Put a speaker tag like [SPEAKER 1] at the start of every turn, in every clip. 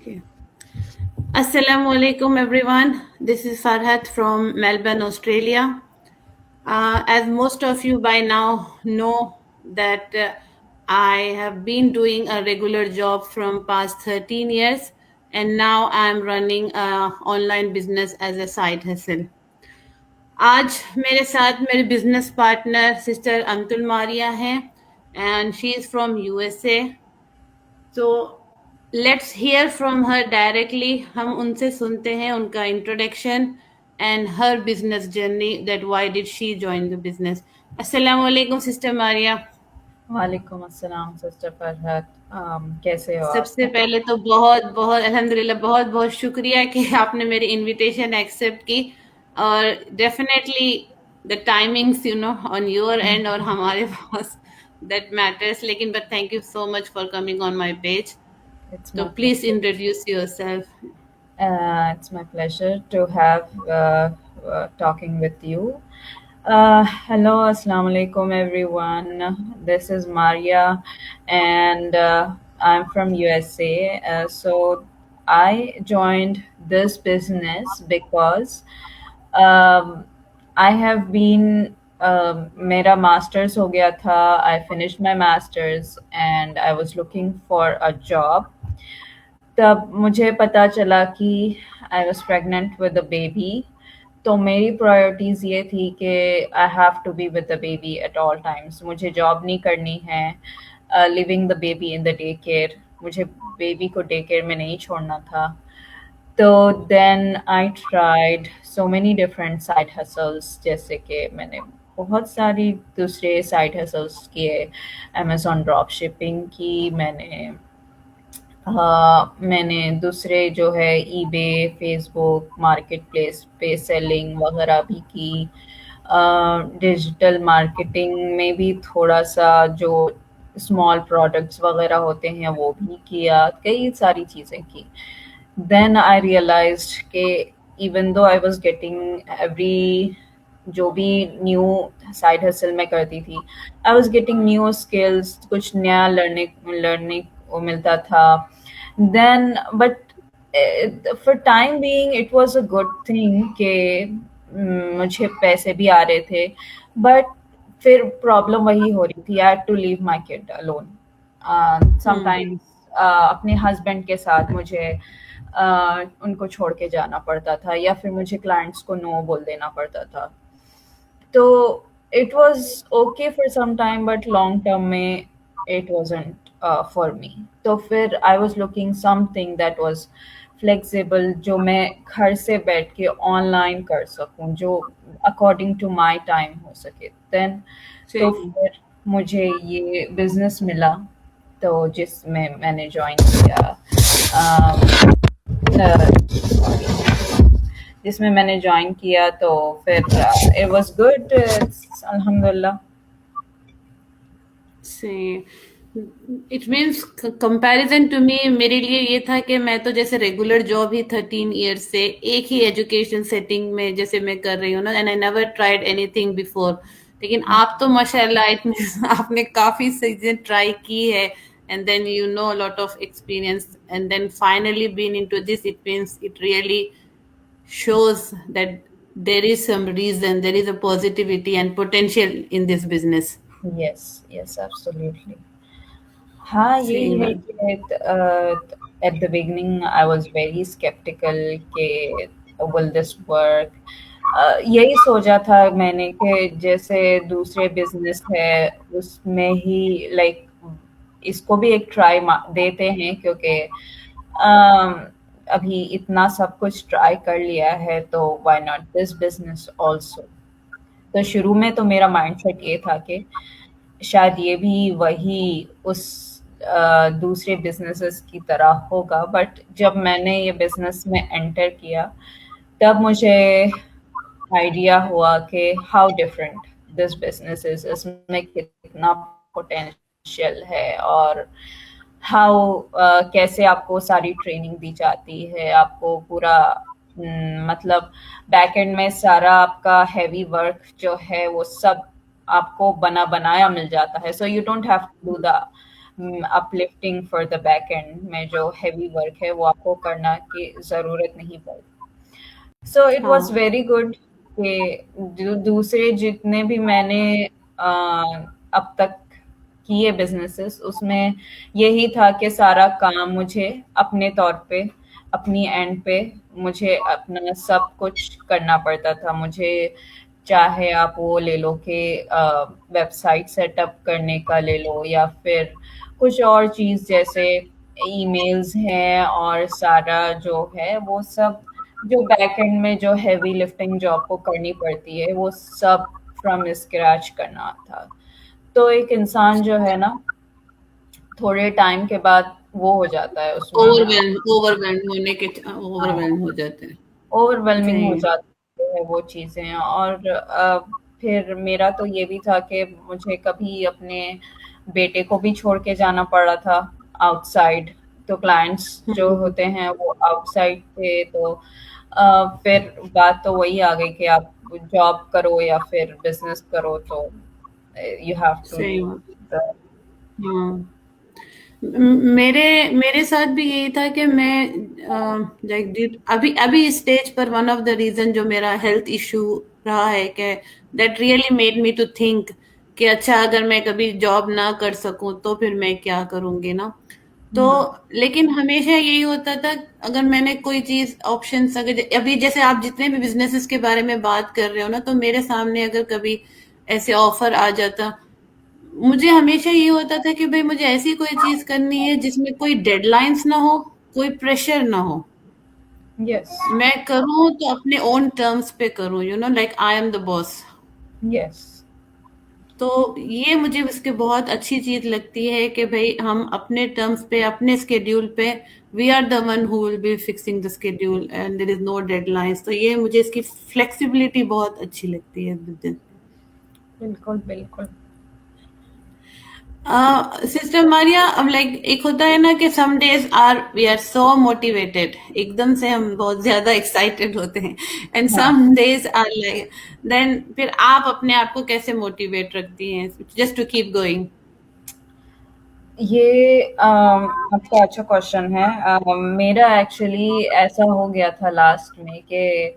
[SPEAKER 1] Okay. Assalamu alaikum, everyone. This is Farhat from Melbourne, Australia. As most of you by now know that I have been doing a regular job from past 13 years, and now I'm running a online business as a side hustle. आज मेरे साथ मेरे business partner sister Antul Maria हैं and she is from USA. तो let's hear from her directly. हम उनसे सुनते हैं उनका introduction and her business journey, that why did she join the business. अस्सलाम वालेकुम सिस्टर मारिया.
[SPEAKER 2] वालेकुम अस्सलाम सिस्टर फरहत. कैसे हो आप?
[SPEAKER 1] सबसे पहले तो बहुत बहुत अल्हम्दुलिल्लाह, बहुत बहुत शुक्रिया कि आपने मेरी इनविटेशन एक्सेप्ट की. और definitely the timings on your and और हमारे पास दैट मैटर्स. लेकिन but thank you so much for coming on my page.
[SPEAKER 2] It's
[SPEAKER 1] So
[SPEAKER 2] my
[SPEAKER 1] please
[SPEAKER 2] pleasure.
[SPEAKER 1] introduce yourself.
[SPEAKER 2] It's my pleasure to have talking with you. Hello, assalamu alaikum everyone. This is Maria, and I'm from USA. So I joined this business because um, I have been मेरा masters हो गया था. I finished my masters and I was looking for a job. तब मुझे पता चला कि I was pregnant with a baby. तो मेरी प्रायोरिटीज़ ये थी कि I have to be with the baby at all times. मुझे जॉब नहीं करनी है. Leaving the baby in the day care, मुझे बेबी को डे केयर में नहीं छोड़ना था. तो then I tried so many different side hustles. जैसे कि मैंने बहुत सारी दूसरे साइड हसल्स किए. अमेज़ॉन ड्रॉप शिपिंग की मैंने दूसरे जो है ईबे, फेसबुक मार्केट प्लेस पे सेलिंग वगैरह भी की. डिजिटल मार्केटिंग में भी थोड़ा सा जो स्मॉल प्रोडक्ट्स वगैरह होते हैं वो भी किया. कई सारी चीज़ें की. देन आई रियलाइज्ड कि even though I was getting every जो भी न्यू साइड हसल में करती थी, I was getting new skills, कुछ नया लर्निंग को मिलता था. Then but for time being it was a good thing कि मुझे पैसे भी आ रहे थे. बट फिर प्रॉब्लम वही हो रही थी, I had to leave my kid alone.
[SPEAKER 1] Hmm.
[SPEAKER 2] Sometimes अपने हस्बैंड के साथ मुझे उनको छोड़ के जाना पड़ता था, या फिर मुझे क्लाइंट्स को नो बोल देना पड़ता था. तो it was okay for some time, but long term में इट वाजंट फॉर मी. तो फिर I was looking something that was flexible, जो मैं घर से बैठ के ऑनलाइन कर सकूं, जो अकॉर्डिंग टू माय टाइम हो सके. देन तो
[SPEAKER 1] सही.
[SPEAKER 2] फिर मुझे ये बिजनेस मिला, तो जिसमें मैंने जॉइन किया. जिसमें मैंने जॉइन किया, तो फिर इट वाज गुड. अल्हम्दुलिल्लाह.
[SPEAKER 1] सही. It means comparison to me, मेरे लिए ये था कि मैं तो जैसे रेगुलर जॉब ही 13 ईयर्स से एक ही एजुकेशन सेटिंग में जैसे मैं कर रही हूँ ना, and I never tried anything before. लेकिन आप तो माशाल्लाह इट मीन्स आपने काफी चीजें ट्राई की है, and then you know lot of experience, and then finally been into this. It means it really shows that there is some reason, there is a positivity and potential in this business.
[SPEAKER 2] Yes, yes, absolutely. हाँ,
[SPEAKER 1] सही
[SPEAKER 2] यही है
[SPEAKER 1] बात.
[SPEAKER 2] कि at the beginning I was very skeptical कि will this work. यही सोचा था मैंने कि जैसे दूसरे बिजनेस है उसमें ही लाइक इसको भी एक ट्राई देते हैं, क्योंकि अभी इतना सब कुछ ट्राई कर लिया है, तो why not this business also. तो शुरू में तो मेरा माइंडसेट ये था कि शायद ये भी वही उस दूसरे बिजनेसेस की तरह होगा. बट जब मैंने ये बिजनेस में एंटर किया, तब मुझे आइडिया हुआ कि how different this business is, इसमें कितना पोटेंशियल है, और हाउ कैसे आपको सारी ट्रेनिंग दी जाती है. आपको पूरा मतलब बैक एंड में सारा आपका हैवी वर्क जो है वो सब आपको बना बनाया मिल जाता है. So you don't have to do the uplifting for the back end में जो हेवी वर्क है वो आपको करना की ज़रूरत नहीं पड़ती। सो इट वाज़
[SPEAKER 1] हाँ
[SPEAKER 2] वेरी गुड कि दूसरे जितने भी मैंने अब तक किए बिजनेसेस उसमें यही था कि सारा काम मुझे अपने तौर पे अपनी एंड पे मुझे अपना सब कुछ करना पड़ता था। मुझे चाहे आप वो ले लो कि वेबसाइट सेटअप करने का ले लो या फिर कुछ और चीज़ जैसे ईमेल्स हैं और सारा जो है वो सब जो बैक एंड में जो हेवी लिफ्टिंग जॉब को करनी पड़ती है वो सब फ्रॉम स्क्रैच करना था। तो एक इंसान जो है ना थोड़े टाइम के बाद वो हो जाता है उसमें ना
[SPEAKER 1] ओवरवेल्म होने के ओवरवेल्म हो जाते हैं।
[SPEAKER 2] ओवरवेलमिंग हो
[SPEAKER 1] सही है।
[SPEAKER 2] जाती है वो चीज़ें। और फिर मेरा तो ये भी था कि मुझे कभी अपने बेटे को भी छोड़ के जाना पड़ रहा था आउटसाइड। तो क्लाइंट्स जो
[SPEAKER 1] हम्म,
[SPEAKER 2] होते हैं वो आउटसाइड थे। तो फिर बात तो वही आ गई कि आप जॉब करो या फिर बिजनेस करो। तो यू हैव टू
[SPEAKER 1] सही
[SPEAKER 2] लीव
[SPEAKER 1] बात।
[SPEAKER 2] द
[SPEAKER 1] हाँ मेरे मेरे साथ भी यही था कि मैं लाइक अभी अभी इस स्टेज पर वन ऑफ द रीजन जो मेरा हेल्थ इशू रहा है कि that really made me to think कि अच्छा अगर मैं कभी जॉब ना कर सकूं तो फिर मैं क्या करूंगी ना। तो लेकिन हमेशा यही होता था अगर मैंने कोई चीज ऑप्शंस अगर अभी जैसे आप जितने भी बिजनेसेस के बारे में बात कर रहे हो ना तो मेरे सामने अगर कभी ऐसे ऑफर आ जाता मुझे हमेशा ये होता था कि भाई मुझे ऐसी कोई चीज करनी है जिसमें कोई डेडलाइंस ना हो कोई प्रेशर ना हो
[SPEAKER 2] यस
[SPEAKER 1] मैं करूं तो अपने ओन टर्म्स पे करूं like I am the boss.
[SPEAKER 2] Yes
[SPEAKER 1] तो ये मुझे उसके बहुत अच्छी चीज लगती है कि भाई हम अपने टर्म्स पे अपने स्केड्यूल पे we are the one who will be fixing the schedule and there is no deadlines. तो ये मुझे इसकी फ्लेक्सिबिलिटी बहुत अच्छी लगती है बिजनेस।
[SPEAKER 2] बिल्कुल बिल्कुल।
[SPEAKER 1] सिस्टर मारिया अब लाइक एक होता है ना कि some days are we are so motivated एकदम से हम बहुत ज्यादा एक्साइटेड होते हैं एंड
[SPEAKER 2] हाँ
[SPEAKER 1] some days are like then फिर आप अपने आप को कैसे मोटिवेट रखती हैं जस्ट टू कीप गोइंग।
[SPEAKER 2] ये आपका अच्छा क्वेश्चन है। मेरा एक्चुअली ऐसा हो गया था लास्ट में कि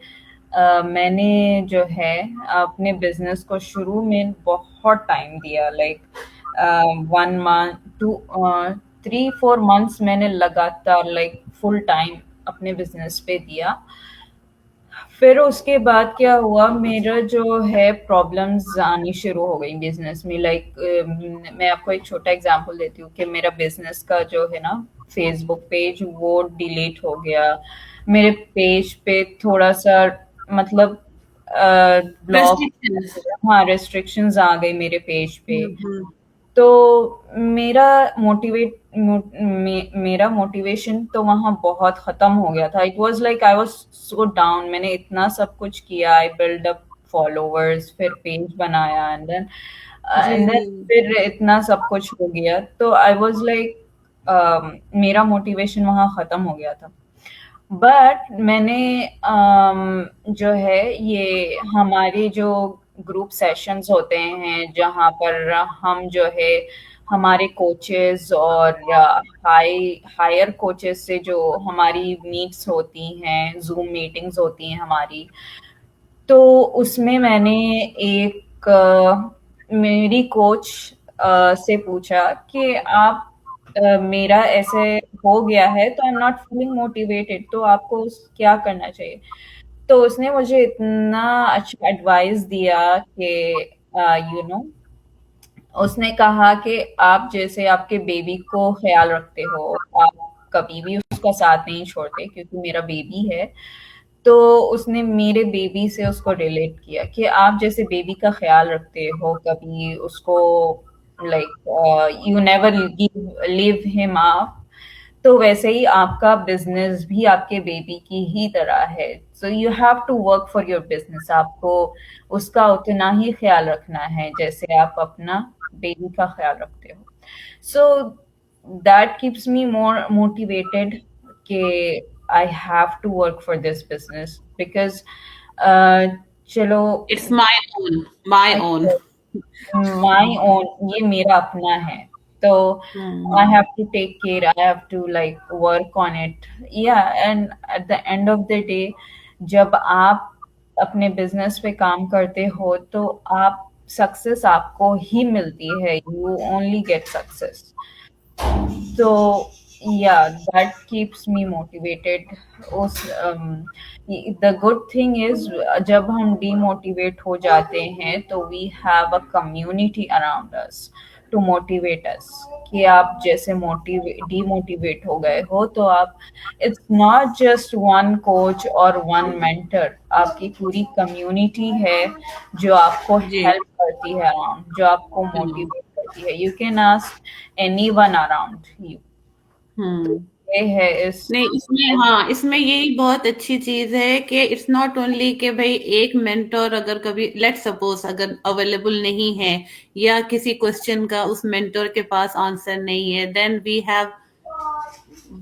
[SPEAKER 2] मैंने जो है अपने बिजनेस को शुरू में बहुत टाइम दिया। लाइक 1 मंथ 3-4 मंथ्स मैंने लगातार लाइक फुल टाइम अपने बिजनेस पे दिया। फिर उसके बाद क्या हुआ मेरा जो है प्रॉब्लम्स आनी शुरू हो गई बिजनेस में। लाइक मैं आपको एक छोटा एग्जांपल देती हूँ कि मेरा बिजनेस का जो है ना फेसबुक पेज वो डिलीट हो गया। मेरे पेज पे थोड़ा सा मतलब ब्लॉक
[SPEAKER 1] रेस्ट्रिक्शंस।
[SPEAKER 2] हाँ रिस्ट्रिक्शंस आ गई मेरे पेज पे।
[SPEAKER 1] हम्म।
[SPEAKER 2] तो मेरा मेरा मोटिवेशन तो वहाँ बहुत खत्म हो गया था। It was like I was so down. मैंने इतना सब कुछ किया। आई बिल्ड अप फॉलोवर्स फिर पेज बनाया
[SPEAKER 1] जी
[SPEAKER 2] एंड देन
[SPEAKER 1] जी।
[SPEAKER 2] फिर इतना सब कुछ हो गया। तो आई वाज लाइक मेरा मोटिवेशन वहाँ खत्म हो गया था। बट मैंने जो है ये हमारे जो ग्रुप सेशंस होते हैं जहाँ पर हम जो है हमारे कोचेस और हायर कोचेस से जो हमारी मीट्स होती हैं जूम मीटिंग्स होती हैं हमारी। तो उसमें मैंने एक मेरी कोच से पूछा कि आप मेरा ऐसे हो गया है तो I am not feeling motivated तो आपको क्या करना चाहिए। तो उसने मुझे इतना अच्छा एडवाइस दिया कि उसने कहा कि आप जैसे आपके बेबी को ख्याल रखते हो आप कभी भी उसका साथ नहीं छोड़ते क्योंकि मेरा बेबी है। तो उसने मेरे बेबी से उसको रिलेट किया कि आप जैसे बेबी का ख्याल रखते हो कभी उसको like you never leave him up. तो वैसे ही आपका बिजनेस भी आपके बेबी की ही तरह है। So you have to work for your business. आपको उसका उतना ही ख्याल रखना है जैसे आप अपना बेबी का ख्याल रखते हो। So that keeps me more motivated कि I have to work for this business because चलो
[SPEAKER 1] it's my own my own.
[SPEAKER 2] My own ये मेरा अपना है। So I
[SPEAKER 1] Hmm.
[SPEAKER 2] have to take care, I have to like work on it. Yeah, and at the end of the day, जब आप अपने business पे काम करते हो तो आप सक्सेस आपको ही मिलती है, you only get success. So yeah, that keeps me motivated. उस the good thing is जब हम demotivate हो जाते हैं तो we have a community around us to motivate us. कि आप जैसे मोटिवेट demotivate हो गए हो तो आप, it's not just one coach or one mentor, आपकी पूरी community है जो आपको
[SPEAKER 1] जी.
[SPEAKER 2] help करती है around, जो आपको
[SPEAKER 1] Hmm.
[SPEAKER 2] motivate करती है. You can ask anyone around you. तो
[SPEAKER 1] Hmm.
[SPEAKER 2] ये है इस.
[SPEAKER 1] नहीं, इसमें हाँ, इसमें यही बहुत अच्छी चीज है कि इट्स नॉट ओनली कि भाई एक मेंटोर अगर कभी लेट सपोज अगर अवेलेबल नहीं है या किसी क्वेश्चन का उस मेंटोर के पास आंसर नहीं है, then we have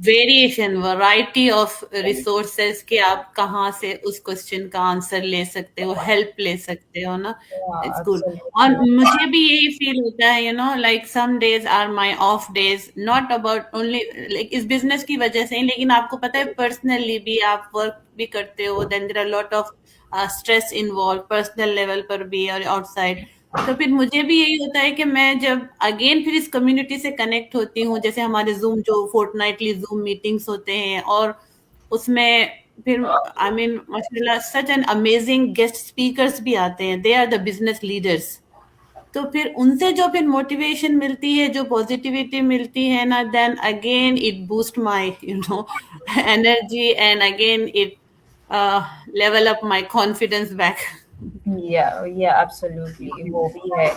[SPEAKER 1] variation variety of resources कि आप कहाँ से उस क्वेश्चन का आंसर ले सकते हो, हेल्प ले सकते हो ना.
[SPEAKER 2] Yeah,
[SPEAKER 1] it's good. और
[SPEAKER 2] absolutely.
[SPEAKER 1] मुझे भी यही फील होता है, like some days are my off days, not about only like इस बिजनेस की वजह से ही, लेकिन आपको पता है पर्सनली भी आप वर्क भी करते हो, then there are lot of stress involve personal level पर भी और आउटसाइड. तो फिर मुझे भी यही होता है कि मैं जब अगेन फिर इस कम्युनिटी से कनेक्ट होती हूँ, जैसे हमारे जूम जो फोर्टनाइटली जूम मीटिंग्स होते हैं, और उसमें फिर आई मीन माशाल्लाह such an amazing guest speakers भी आते हैं, they are the business leaders. तो फिर उनसे जो फिर मोटिवेशन मिलती है, जो पॉजिटिविटी मिलती है ना, then again it boost my energy, and again it level up my confidence back.
[SPEAKER 2] Yeah, yeah, absolutely. वो भी है.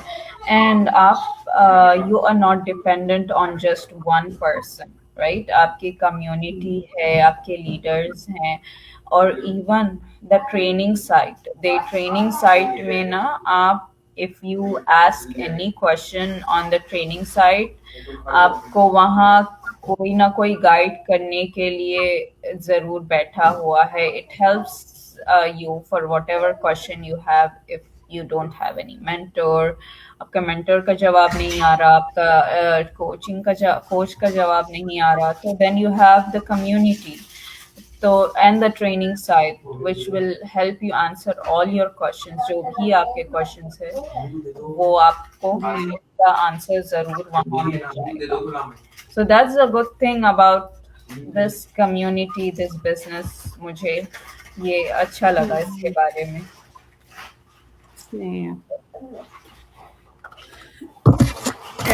[SPEAKER 2] And आप, you are not dependent on just one person, right? आपकी community है, आपके leaders हैं, और even the training site. The training site में ना आप, if you ask any question on the training site, आपको वहाँ कोई ना कोई गाइड करने के लिए जरूर बैठा हुआ है. It helps you for whatever question you have. If you don't have any mentor, आपका mentor का जवाब नहीं आ रहा, आपका कोचिंग का कोच का जवाब नहीं आ रहा, तो then you have the community, तो and the training site which will help you answer all your questions. जो भी आपके questions है वो आपको
[SPEAKER 1] जी.
[SPEAKER 2] उसका आंसर जरूर वहाँ मिल जाएगा. So that's a good thing about this community, this business. मुझे ये अच्छा लगा इसके बारे में.
[SPEAKER 1] नहीं.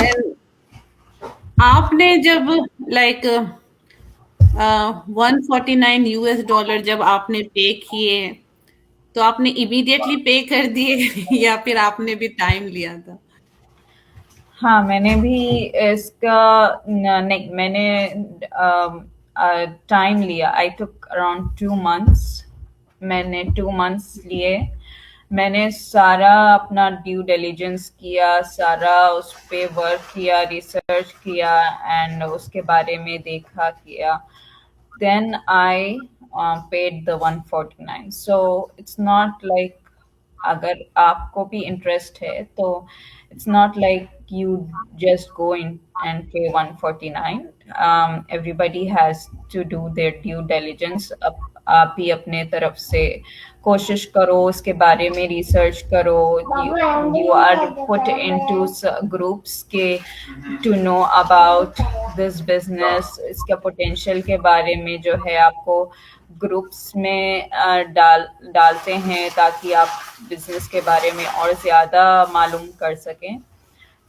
[SPEAKER 1] And आपने जब लाइक 149 US डॉलर जब आपने पे किए, तो आपने इमीडिएटली पे कर दिए या फिर आपने भी टाइम लिया था?
[SPEAKER 2] हाँ, मैंने भी इसका नहीं, मैंने टाइम लिया. आई टुक अराउंड 2 months. मैंने 2 months लिए. मैंने सारा अपना ड्यू डिलिजेंस किया, सारा उस पे वर्क किया, रिसर्च किया, एंड उसके बारे में देखा किया. Then I paid the 149. So it's not like, अगर आपको भी इंटरेस्ट है तो it's not like you just go in and pay 149. Everybody has to do their due diligence. आप भी अपने तरफ से कोशिश करो, उसके बारे में रिसर्च करो. You are put into groups के to know about this business, इसका पोटेंशियल के बारे में जो है आपको ग्रुप्स में डालते हैं ताकि आप बिजनेस के बारे में और ज़्यादा मालूम कर सकें.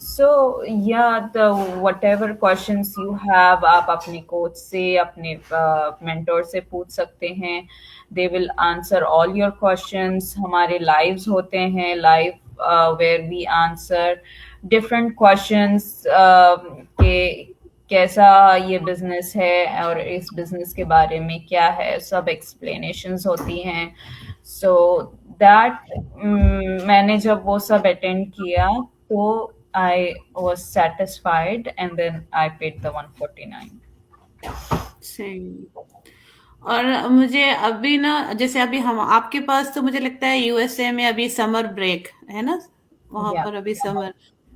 [SPEAKER 2] So yeah, the whatever questions you have, आप अपने कोच से, अपने मेंटोर से पूछ सकते हैं. They will answer all your questions. हमारे lives होते हैं, live where we answer different questions के कैसा ये बिजनेस है और इस बिजनेस के बारे में क्या है, सब एक्सप्लेनेशंस होती हैं. सो दैट मैंने जब वो सब अटेंड किया तो I was satisfied and then I paid the 149.
[SPEAKER 1] सही. और मुझे अभी ना, जैसे अभी हम आपके पास, तो मुझे लगता है यूएसए में अभी समर ब्रेक है ना, वहां
[SPEAKER 2] या
[SPEAKER 1] पर अभी समर.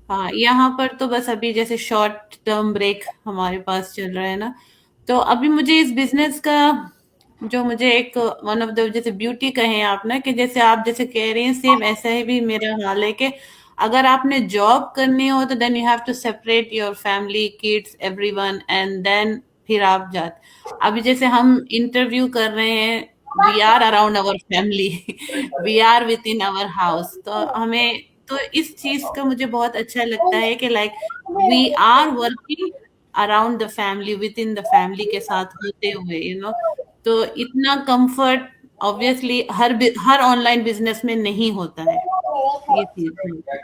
[SPEAKER 1] हाँ, यहाँ पर तो बस अभी जैसे शॉर्ट टर्म ब्रेक हमारे पास चल रहा है ना, तो अभी मुझे इस बिजनेस का जो मुझे एक वन ऑफ द जैसे ब्यूटी कहें आप ना, कि जैसे आप जैसे कह रही हैं सेम ऐसा ही भी मेरा हाल है कि अगर आपने जॉब करनी हो तो then you have to separate your family kids everyone and then फिर आप जाते। अभी जैसे हम इंटरव्यू कर रहे हैं, we are around our family, we are within our house, तो हमें तो इस चीज का मुझे बहुत अच्छा लगता है कि like we are working around the family, within the family के साथ होते हुए तो इतना कंफर्ट ऑब्वियसली हर ऑनलाइन बिजनेस में नहीं होता है, ये चीज है।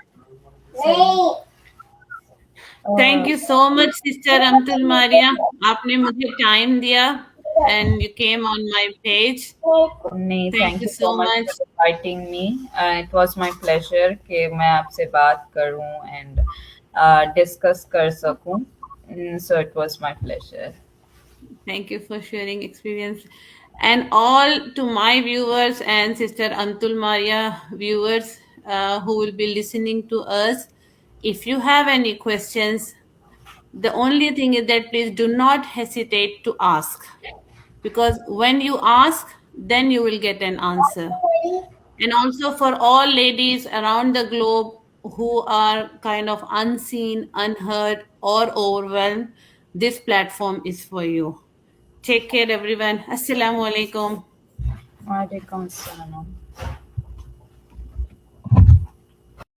[SPEAKER 2] सही।
[SPEAKER 1] Thank
[SPEAKER 2] uh,
[SPEAKER 1] you so much sister Amtul Maria, आपने मुझे टाइम दिया and you came on my page.
[SPEAKER 2] नहीं,
[SPEAKER 1] thank
[SPEAKER 2] thank
[SPEAKER 1] you
[SPEAKER 2] you
[SPEAKER 1] so
[SPEAKER 2] so much for
[SPEAKER 1] much.
[SPEAKER 2] Inviting me. It was my pleasure कि मैं आपसे बात करूं एंड डिस्कस कर सकूं। So it was my pleasure.
[SPEAKER 1] Thank you for sharing experience. And all to my viewers and Sister Antul Maria viewers who will be listening to us, if you have any questions, the only thing is that please do not hesitate to ask, because when you ask, then you will get an answer. And also for all ladies around the globe who are kind of unseen, unheard, or overwhelmed, this platform is for you. Take care, everyone. Assalamu alaikum.
[SPEAKER 2] वालेकुम अस्सलाम।